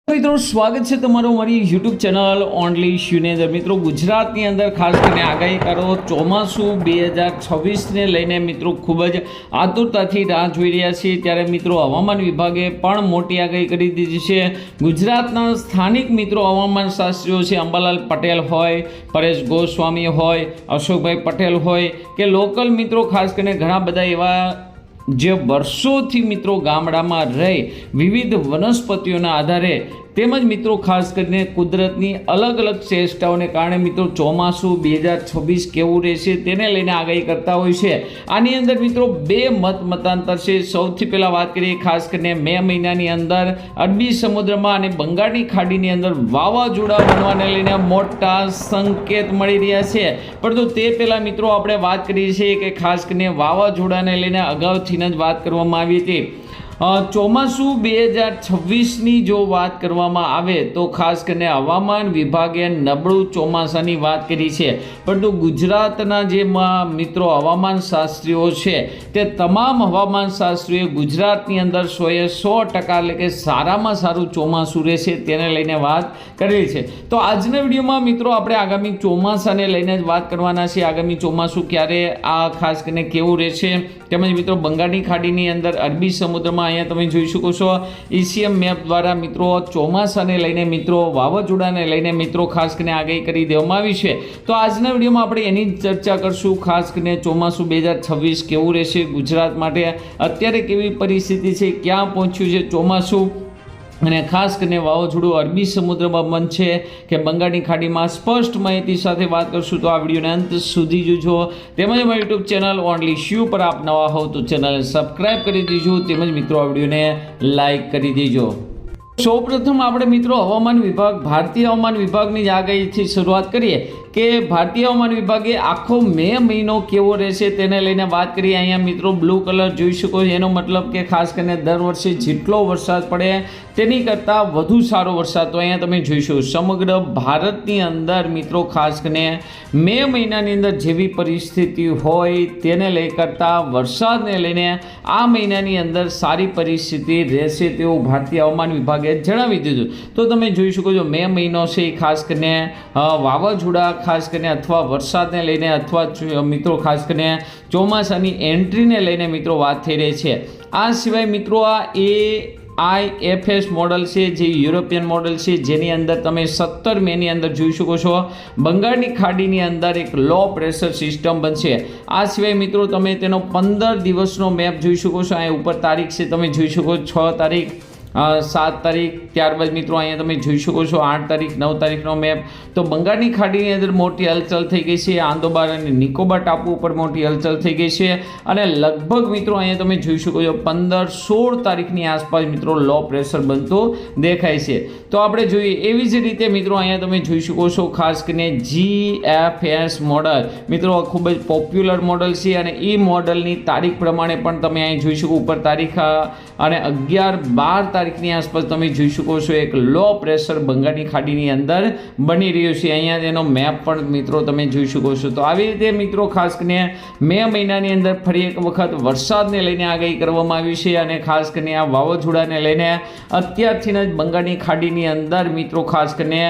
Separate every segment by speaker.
Speaker 1: મિત્રો સ્વાગત છે તમારું અમારી યુટ્યુબ ચેનલ ઓનલી શ્યુની અંદર। મિત્રો ગુજરાતની અંદર ખાસ કરીને આગાહીકારો ચોમાસું 2026ને લઈને મિત્રો ખૂબ જ આતુરતાથી રાહ જોઈ રહ્યા છે। ત્યારે મિત્રો હવામાન વિભાગે પણ મોટી આગાહી કરી દીધી છે। ગુજરાતના સ્થાનિક મિત્રો હવામાન શાસ્ત્રીઓ છે, અંબાલાલ પટેલ હોય, પરેશ ગોસ્વામી હોય, અશોકભાઈ પટેલ હોય કે લોકલ મિત્રો ખાસ કરીને ઘણા બધા એવા જે વર્ષોથી મિત્રો ગામડામાં રહી વિવિધ વનસ્પતિઓના આધારે તેમજ મિત્રો ખાસ કરીને કુદરતની અલગ અલગ ચેષ્ટાઓને કારણે મિત્રો ચોમાસું 2026 કેવું રહેશે તેને લઈને આગાહી કરતા હોય છે। આની અંદર મિત્રો બે મતાંતર છે। સૌથી પહેલાં વાત કરીએ ખાસ કરીને મે મહિનાની અંદર અરબી સમુદ્રમાં અને બંગાળની ખાડીની અંદર વાવાઝોડા બનવાને લઈને મોટા સંકેત મળી રહ્યા છે। પરંતુ તે પહેલાં મિત્રો આપણે વાત કરીએ છીએ કે ખાસ કરીને વાવાઝોડાને લઈને અગાઉથી જ વાત કરવામાં આવી હતી। ચોમાસું 2026ની જો વાત કરવામાં આવે તો ખાસ કરીને હવામાન વિભાગે નબળું ચોમાસાની વાત કરી છે, પરંતુ ગુજરાતના જે મિત્રો હવામાન શાસ્ત્રીઓ છે તે તમામ હવામાન શાસ્ત્રીઓએ ગુજરાતની અંદર 100% એટલે કે સારામાં સારું ચોમાસું રહેશે તેને લઈને વાત કરેલી છે। તો આજના વિડીયોમાં મિત્રો આપણે આગામી ચોમાસાને લઈને જ વાત કરવાના છે। આગામી ચોમાસું ક્યારે ખાસ કરીને કેવું રહેશે તેમજ મિત્રો બંગાળની ખાડીની અંદર અરબી સમુદ્રમાં અહીંયા તમે જોઈ શકો છો એશિયન મેપ દ્વારા મિત્રો ચોમાસાને લઈને મિત્રો વાવાઝોડાને લઈને મિત્રો ખાસ કરીને આગાહી કરી દેવામાં આવી છે। તો આજના વિડીયોમાં આપણે એની ચર્ચા કરશું। ખાસ કરીને ચોમાસું 2026 કેવું રહેશે ગુજરાત માટે, અત્યારે કેવી પરિસ્થિતિ છે, ક્યાં પહોંચ્યું છે ચોમાસું અને ખાસ કરીને વાવાઝોડું અરબી સમુદ્રમાં બનશે કે બંગાળની ખાડીમાં સ્પષ્ટ માહિતી સાથે વાત કરશું। તો આ વિડીયોને અંત સુધી જોજો। તેમજ અમારી યુટ્યુબ ચેનલ ઓનલી શ્યુ પર આપ નવા હો તો ચેનલને સબસ્ક્રાઈબ કરી દેજો, તેમજ મિત્રો આ વિડીયોને લાઈક કરી દેજો। સૌપ્રથમ આપણે મિત્રો હવામાન વિભાગ, ભારતીય હવામાન વિભાગની જ આગાહીથી શરૂઆત કરીએ કે ભારતીય હવામાન વિભાગે આખો મે મહિનો કેવો રહેશે તેને લઈને વાત કરીએ। અહીંયા મિત્રો બ્લુ કલર જોઈ શકો છો, એનો મતલબ કે ખાસ કરીને દર વર્ષે જેટલો વરસાદ પડે તેની કરતાં વધુ સારો વરસાદ તો અહીંયા તમે જોઈશો સમગ્ર ભારતની અંદર મિત્રો ખાસ કરીને મે મહિનાની અંદર જેવી પરિસ્થિતિ હોય તેને લઈ કરતાં વરસાદને લઈને આ મહિનાની અંદર સારી પરિસ્થિતિ રહેશે તેવું ભારતીય હવામાન વિભાગે જણાવી દીધું। તો તમે જોઈ શકો છો મે મહિનો છે ખાસ કરીને વાવાઝોડા ખાસ કરીને અથવા વરસાદને લઈને અથવા મિત્રો ખાસ કરીને ચોમાસાની એન્ટ્રીને લઈને મિત્રો વાત થઈ રહી છે। આ સિવાય મિત્રો આ AIFS મોડલ છે જે યુરોપિયન મોડલ છે, જેની અંદર તમે 17 મેની અંદર જોઈ શકો છો બંગાળની ખાડીની અંદર એક લો પ્રેશર સિસ્ટમ બનશે। આ સિવાય મિત્રો તમે તેનો 15 દિવસનો મેપ જોઈ શકો છો। અહીં ઉપર તારીખ છે તમે જોઈ શકો 6 તારીખ, 7 તારીખ, ત્યારબાદ મિત્રો અહીંયા તમે જોઈ શકો છો 8 તારીખ, 9 તારીખનો મેપ। તો બંગાળની ખાડીની અંદર મોટી હલચલ થઈ ગઈ છે, આંદોબાર અને નિકોબાર ટાપુ ઉપર મોટી હલચલ થઈ ગઈ છે અને લગભગ મિત્રો અહીંયા તમે જોઈ શકો છો 15-16 તારીખની આસપાસ મિત્રો લો પ્રેશર બનતું દેખાય છે। તો આપણે જોઈએ એવી જ રીતે મિત્રો અહીંયા તમે જોઈ શકો છો ખાસ કરીને GFS મોડલ મિત્રો ખૂબ જ પોપ્યુલર મોડલ છે અને એ મોડલની તારીખ પ્રમાણે પણ તમે અહીં જોઈ શકો ઉપર તારીખ અને 11-12 તારીખની આસપાસ તમે જોઈ શકો છો એક લો પ્રેશર બંગાળની ખાડીની અંદર બની રહ્યું છે। અહીંયા તેનો મેપ પણ મિત્રો તમે જોઈ શકો છો। તો આવી રીતે મિત્રો ખાસ કરીને મે મહિનાની અંદર ફરી એક વખત વરસાદને લઈને આગાહી કરવામાં આવી છે અને ખાસ કરીને આ વાવાઝોડાને લઈને અત્યારથી જ બંગાળની ખાડીની અંદર મિત્રો ખાસ કરીને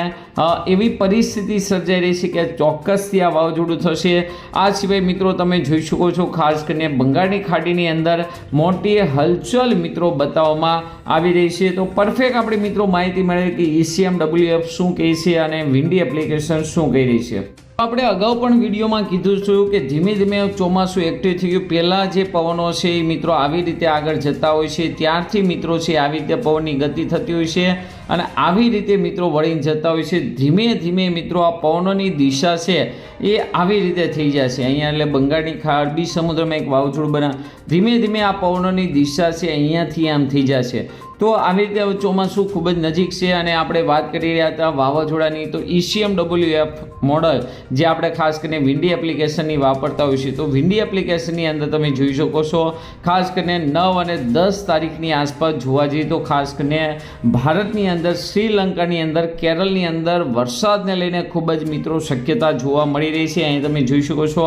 Speaker 1: એવી પરિસ્થિતિ સર્જાઈ રહી છે કે ચોક્કસથી આ વાવાઝોડું થશે। આ સિવાય મિત્રો તમે જોઈ શકો છો ખાસ કરીને બંગાળની ખાડીની અંદર મોટી હલચલ મિત્રો બતાવવામાં આવી રહી છે। તો પરફેક્ટ આપણે મિત્રો માહિતી મળે કે ECMWF શું કહે છે અને વિન્ડી એપ્લિકેશન શું કહી રહી છે। આપણે અગાઉ પણ વિડીયોમાં કીધું છું કે ધીમે ધીમે ચોમાસું એક્ટિવ થઈ ગયું। પહેલાં જે પવનો છે એ મિત્રો આવી રીતે આગળ જતા હોય છે, ત્યારથી મિત્રો છે આવી રીતે પવનની ગતિ થતી હોય છે અને આવી રીતે મિત્રો વળીને જતા હોય છે। ધીમે ધીમે મિત્રો આ પવનોની દિશા છે એ આવી રીતે થઈ જશે। અહીંયા એટલે બંગાળની અરબી સમુદ્રમાં એક વાવાઝોડું બને, ધીમે ધીમે આ પવનોની દિશા છે અહીંયાથી આમ થઈ જશે। તો આવી રીતે ચોમાસું ખૂબ જ નજીક છે અને આપણે વાત કરી રહ્યા હતા વાવાઝોડાની। તો ECMWF મોડલ જે આપણે ખાસ કરીને વિન્ડી એપ્લિકેશનની વાપરતા હોઈએ છીએ, તો વિન્ડી એપ્લિકેશનની અંદર તમે જોઈ શકો છો ખાસ કરીને 9 અને 10 તારીખની આસપાસ જોવા જઈએ તો ખાસ કરીને ભારતની અંદર, શ્રીલંકાની અંદર, કેરળની અંદર વરસાદને લઈને ખૂબ જ મિત્રો શક્યતા જોવા મળી રહી છે। અહીં તમે જોઈ શકો છો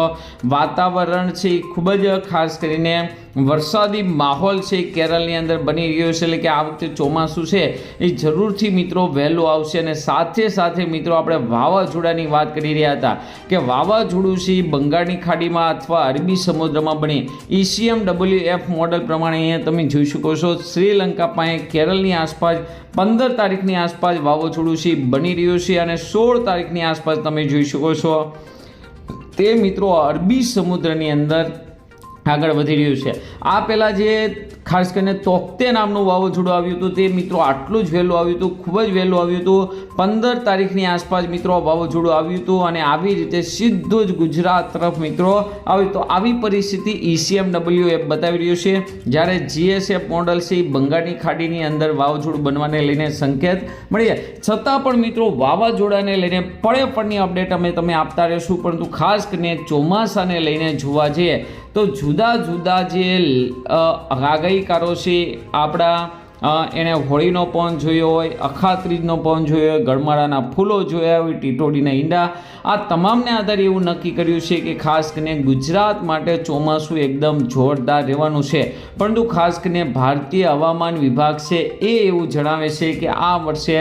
Speaker 1: વાતાવરણ છે ખૂબ જ ખાસ કરીને વરસાદી માહોલ છે કેરળની અંદર બની રહ્યો છે, એટલે કે આ વખતે ચોમાસું છે એ જરૂરથી મિત્રો વહેલું આવશે. અને સાથે સાથે મિત્રો આપણે વાવાઝોડાની વાત કરી રહ્યા હતા કે વાવાઝોડું છે બંગાળની ખાડીમાં અથવા અરબી સમુદ્રમાં બની ECMWF મોડલ પ્રમાણે અહીંયા તમે જોઈ શકો છો શ્રીલંકા પાસે કેરળની આસપાસ 15 તારીખની આસપાસ વાવાઝોડું છે બની રહ્યું છે અને 16 તારીખની આસપાસ તમે જોઈ શકો છો તે મિત્રો અરબી સમુદ્રની અંદર આગળ વધી રહ્યું છે. આ પહેલાં જે ખાસ કરીને તોકતે નામનું વાવાઝોડું આવ્યું હતું તે મિત્રો આટલું જ વહેલું આવ્યું હતું, ખૂબ જ વહેલું આવ્યું હતું. 15 તારીખની આસપાસ મિત્રો વાવાઝોડું આવ્યું હતું અને આવી રીતે સીધું જ ગુજરાત તરફ મિત્રો આવ્યું. તો આવી પરિસ્થિતિ ECMWF બતાવી રહ્યું છે. જ્યારે GSF મોડલ છે બંગાળની ખાડીની અંદર વાવાઝોડું બનવાને લઈને સંકેત મળી જાય, છતાં પણ મિત્રો વાવાઝોડાને લઈને પળે અપડેટ અમે તમે આપતા રહેશું. પરંતુ ખાસ કરીને ચોમાસાને લઈને જોવા જઈએ તો જુદા જુદા જે આગાહીકારો છે આપણા એણે હોળીનો પવન જોયો હોય, અખાત્રીજનો પવન જોયો હોય, ગળમાળાના ફૂલો જોયા હોય, ટીટોડીના ઈંડા, આ તમામને આધારે એવું નક્કી કર્યું છે કે ખાસ કરીને ગુજરાત માટે ચોમાસું એકદમ જોરદાર રહેવાનું છે. પરંતુ ખાસ કરીને ભારતીય હવામાન વિભાગ છે એ એવું જણાવે છે કે આ વર્ષે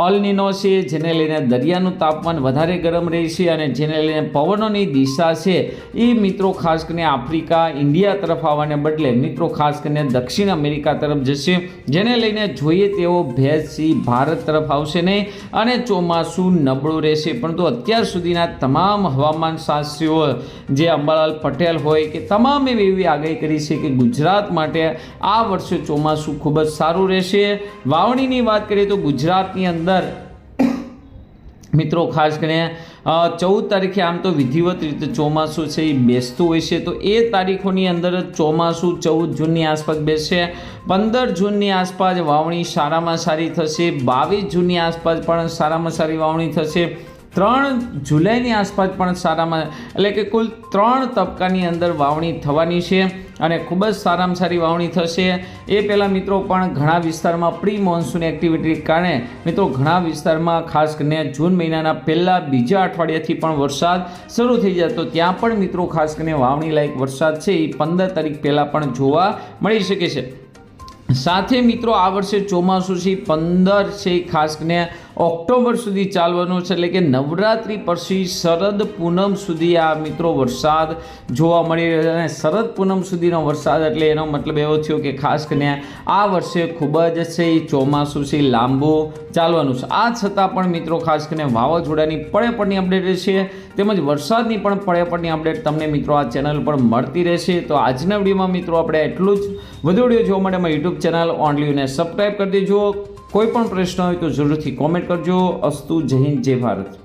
Speaker 1: અલ નીનો છે જેને લઈને દરિયાનું તાપમાન વધારે ગરમ રહેશે અને જેને લઈને પવનોની દિશા છે એ મિત્રો ખાસ કરીને આફ્રિકા, ઇન્ડિયા તરફ આવવાને બદલે મિત્રો ખાસ કરીને દક્ષિણ અમેરિકા તરફ જશે, જેને લઈને જોઈએ તેવો ભેજ ભારત તરફ આવશે નહીં અને ચોમાસું નબળું રહેશે. પરંતુ અત્યાર સુધીના તમામ હવામાન શાસ્ત્રીઓ જે અંબાલાલ પટેલ હોય કે તમામે એવી આગાહી કરી છે કે ગુજરાત માટે આ વર્ષે ચોમાસું ખૂબ જ સારું રહેશે. વાવણીની વાત કરીએ તો ગુજરાતની અંદર મિત્રો ખાસ કરીને 14 તારીખે આમ તો વિધિવત રીતે ચોમાસું છે એ બેસતું હોય છે, તો એ તારીખોની અંદર ચોમાસું 14 જૂનની આસપાસ બેસશે. 15 જૂનની આસપાસ વાવણી સારામાં સારી થશે. 22 જૂનની આસપાસ પણ સારામાં સારી વાવણી થશે. 3 જુલાઈની આસપાસ પણ સારામાં, એટલે કે કુલ 3 તબક્કાની અંદર વાવણી થવાની છે અને ખૂબ જ સારામાં સારી વાવણી થશે. એ પહેલાં મિત્રો પણ ઘણા વિસ્તારમાં પ્રી મોન્સૂન એક્ટિવિટી કારણે મિત્રો ઘણા વિસ્તારમાં ખાસ કરીને જૂન મહિનાના બીજા અઠવાડિયાથી પણ વરસાદ શરૂ થઈ જાય, તો ત્યાં પણ મિત્રો ખાસ કરીને વાવણી લાયક વરસાદ છે એ 15 તારીખ પહેલાં પણ જોવા મળી શકે છે. સાથે મિત્રો આ વર્ષે ચોમાસું છે 15 છે ખાસ કરીને ઓક્ટોબર સુધી ચાલવાનું છે, એટલે કે નવરાત્રિ પછી શરદ પૂનમ સુધી આ મિત્રો વરસાદ જોવા મળી રહ્યો છે. અને શરદ પૂનમ સુધીનો વરસાદ એટલે એનો મતલબ એવો થયો કે ખાસ કરીને આ વર્ષે ખૂબ જ છે એ ચોમાસું છે લાંબુ ચાલવાનું છે. આ છતાં પણ મિત્રો ખાસ કરીને વાવાઝોડાની પળે અપડેટ રહેશે તેમજ વરસાદની પણ પળે અપડેટ તમને મિત્રો આ ચેનલ પર મળતી રહેશે. તો આજના વિડીયોમાં મિત્રો આપણે એટલું જ. વધુ વિડીયો જોવા માટે મારી યુટ્યુબ ચેનલ ઓનલીને સબસ્ક્રાઈબ કરી દેજો. કોઈ પણ પ્રશ્ન હોય તો જરૂરથી કોમેન્ટ કરજો. અસ્તુ. જય હિન્દ, જય ભારત.